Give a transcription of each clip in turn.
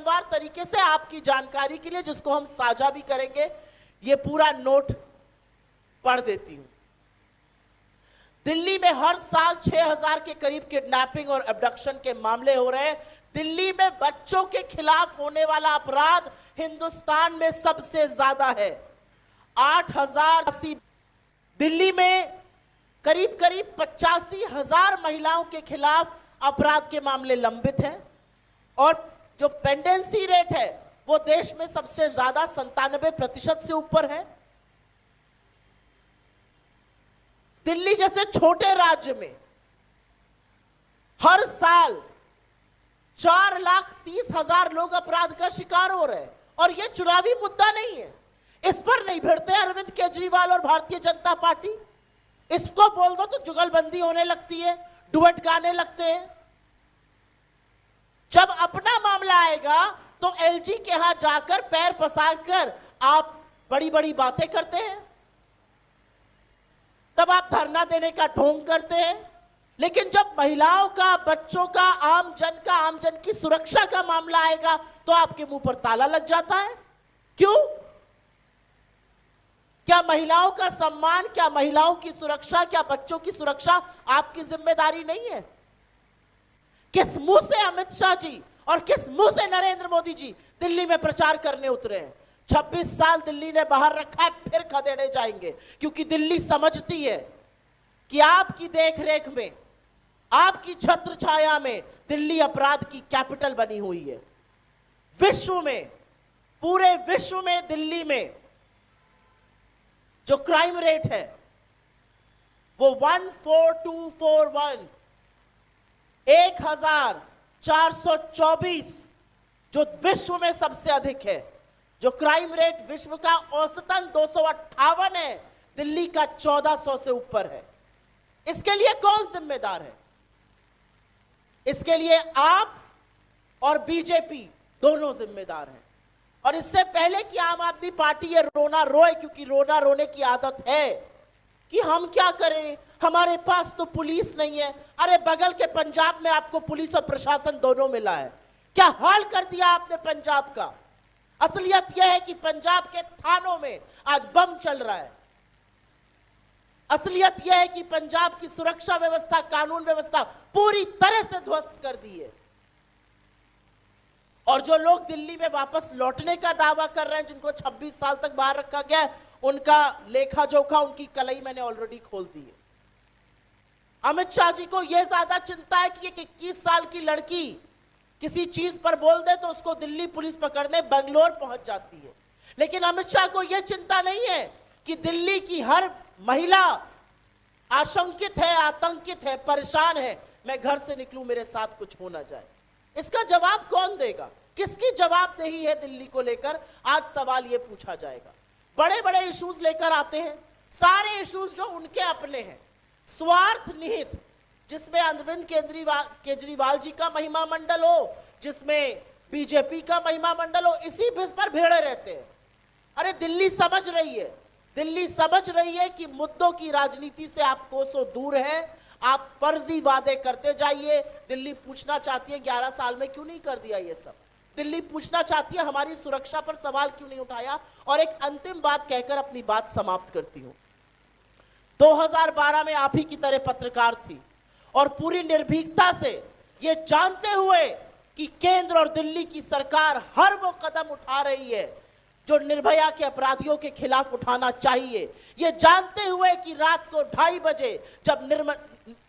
क्रमवार तरीके से आपकी जानकारी के लिए, जिसको हम साझा भी करेंगे, ये पूरा नोट पढ़ देती हूं। दिल्ली में हर साल 6000 के करीब किडनैपिंग और अबडक्शन के मामले हो रहे हैं। दिल्ली में बच्चों के खिलाफ होने वाला अपराध हिंदुस्तान में सबसे ज्यादा है, 8080। दिल्ली में करीब करीब 85,000 महिलाओं के खिलाफ अपराध के मामले लंबित हैं और जो पेंडेंसी रेट है वो देश में सबसे ज्यादा 97% से ऊपर है। दिल्ली जैसे छोटे राज्य में हर साल 4,30,000 लोग अपराध का शिकार हो रहे हैं और यह चुनावी मुद्दा नहीं है। इस पर नहीं भिड़ते अरविंद केजरीवाल और भारतीय जनता पार्टी। इसको बोल दो तो जुगलबंदी होने लगती है, डुएट गाने लगते हैं। जब अपना मामला आएगा तो एलजी के यहां जाकर पैर पसारकर आप बड़ी बड़ी बातें करते हैं, तब आप धरना देने का ढोंग करते हैं। लेकिन जब महिलाओं का, बच्चों का, आम जन की सुरक्षा का मामला आएगा तो आपके मुंह पर ताला लग जाता है। क्यों? क्या महिलाओं का सम्मान, क्या महिलाओं की सुरक्षा, क्या बच्चों की सुरक्षा आपकी जिम्मेदारी नहीं है? किस मुंह से अमित शाह जी और किस मुंह से नरेंद्र मोदी जी दिल्ली में प्रचार करने उतरे हैं? 26 साल दिल्ली ने बाहर रखा है, फिर खदेड़े जाएंगे, क्योंकि दिल्ली समझती है कि आपकी देखरेख में, आपकी छत्र छाया में दिल्ली अपराध की कैपिटल बनी हुई है। विश्व में, पूरे विश्व में दिल्ली में जो क्राइम रेट है वो 14241, 1424, जो विश्व में सबसे अधिक है। जो क्राइम रेट विश्व का औसतन 258 है, दिल्ली का 1400 से ऊपर है। इसके लिए कौन जिम्मेदार है? इसके लिए आप और बीजेपी दोनों जिम्मेदार हैं। और इससे पहले कि आम आदमी पार्टी ये रोना रोए, क्योंकि रोना रोने की आदत है कि हम क्या करें, हमारे पास तो पुलिस नहीं है। अरे बगल के पंजाब में आपको पुलिस और प्रशासन दोनों मिला है। क्या हाल कर दिया आपने पंजाब का। असलियत यह है कि पंजाब के थानों में आज बम चल रहा है। असलियत यह है कि पंजाब की सुरक्षा व्यवस्था, कानून व्यवस्था पूरी तरह से ध्वस्त कर दी है। और जो लोग दिल्ली में वापस लौटने का दावा कर रहे हैं, जिनको 26 साल तक बाहर रखा गया है, उनका लेखा जोखा, उनकी कलई मैंने ऑलरेडी खोल दी है। अमित शाह जी को यह ज्यादा चिंता है कि एक 21 साल की लड़की किसी चीज पर बोल दे तो उसको दिल्ली पुलिस पकड़ने बंगलोर पहुंच जाती है। लेकिन अमित शाह को यह चिंता नहीं है कि दिल्ली की हर महिला आशंकित है, आतंकित है, परेशान है, मैं घर से निकलूं मेरे साथ कुछ हो ना जाए। इसका जवाब कौन देगा? किसकी जवाबदेही है दिल्ली को लेकर? आज सवाल यह पूछा जाएगा। बड़े बड़े इश्यूज लेकर आते हैं, सारे इश्यूज जो उनके अपने हैं, स्वार्थ निहित, जिसमें अरविंद केजरीवाल जी का महिमा मंडल हो, जिसमें बीजेपी का महिमा मंडल हो, इसी बिस पर भिड़े रहते हैं। अरे दिल्ली समझ रही है, दिल्ली समझ रही है कि मुद्दों की राजनीति से आप कोसों दूर हैं। आप फर्जी वादे करते जाइए। दिल्ली पूछना चाहती है 11 साल में क्यों नहीं कर दिया ये सब। दिल्ली पूछना चाहती है हमारी सुरक्षा पर सवाल क्यों नहीं उठाया। और एक अंतिम बात कहकर अपनी बात समाप्त करती हूं। 2012 में आप ही की तरह पत्रकार थी और पूरी निर्भीकता से ये जानते हुए कि केंद्र और दिल्ली की सरकार हर वो कदम उठा रही है जो निर्भया के अपराधियों के खिलाफ उठाना चाहिए, ये जानते हुए कि रात को 2:30 बजे जब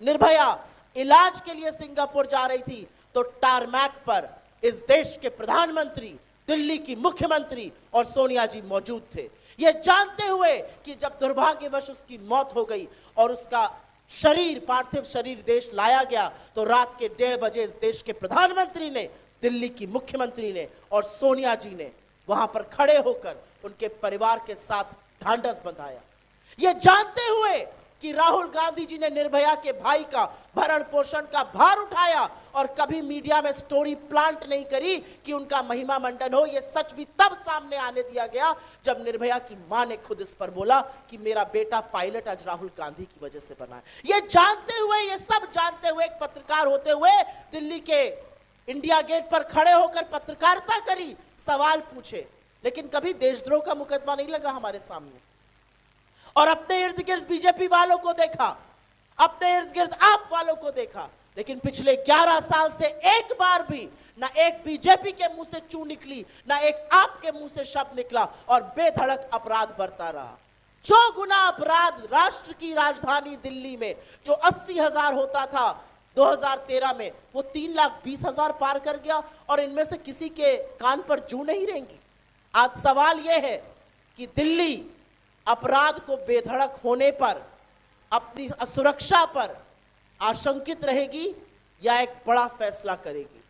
निर्भया इलाज के लिए सिंगापुर जा रही थी तो टारमैक पर इस देश के प्रधानमंत्री, दिल्ली की मुख्यमंत्री और सोनिया जी मौजूद थे। ये जानते हुए कि जब दुर्भाग्यवश उसकी मौत हो गई और उसका शरीर, पार्थिव शरीर देश लाया गया, तो रात के 1:30 बजे इस देश के प्रधानमंत्री ने, दिल्ली की मुख्यमंत्री ने और सोनिया जी ने वहां पर खड़े होकर उनके परिवार के साथ ढांढस बंधाया। यह जानते हुए कि राहुल गांधी जी ने निर्भया के भाई का भरण पोषण का भार उठाया और कभी मीडिया में स्टोरी प्लांट नहीं करी कि उनका महिमा मंडन हो। यह सच भी तब सामने आने दिया गया जब निर्भया की मां ने खुद इस पर बोला कि मेरा बेटा पायलट आज राहुल गांधी की वजह से बना है। यह जानते हुए, यह सब जानते हुए, एक पत्रकार होते हुए दिल्ली के इंडिया गेट पर खड़े होकर पत्रकारिता करी, सवाल पूछे, लेकिन कभी देशद्रोह का मुकदमा नहीं लगा हमारे सामने। और अपने इर्द गिर्द बीजेपी वालों को देखा, अपने इर्द गिर्द आप वालों को देखा, लेकिन पिछले 11 साल से एक बार भी ना एक बीजेपी के मुंह से चू निकली, ना एक आपके मुंह से शब्द निकला, और बेधड़क अपराध बढ़ता रहा। जो गुना अपराध राष्ट्र की राजधानी दिल्ली में जो 80,000 होता था 2013 में, वो 3,20,000 पार कर गया, और इनमें से किसी के कान पर जू नहीं रहेंगी। आज सवाल यह है कि दिल्ली अपराध को बेधड़क होने पर, अपनी असुरक्षा पर आशंकित रहेगी या एक बड़ा फैसला करेगी।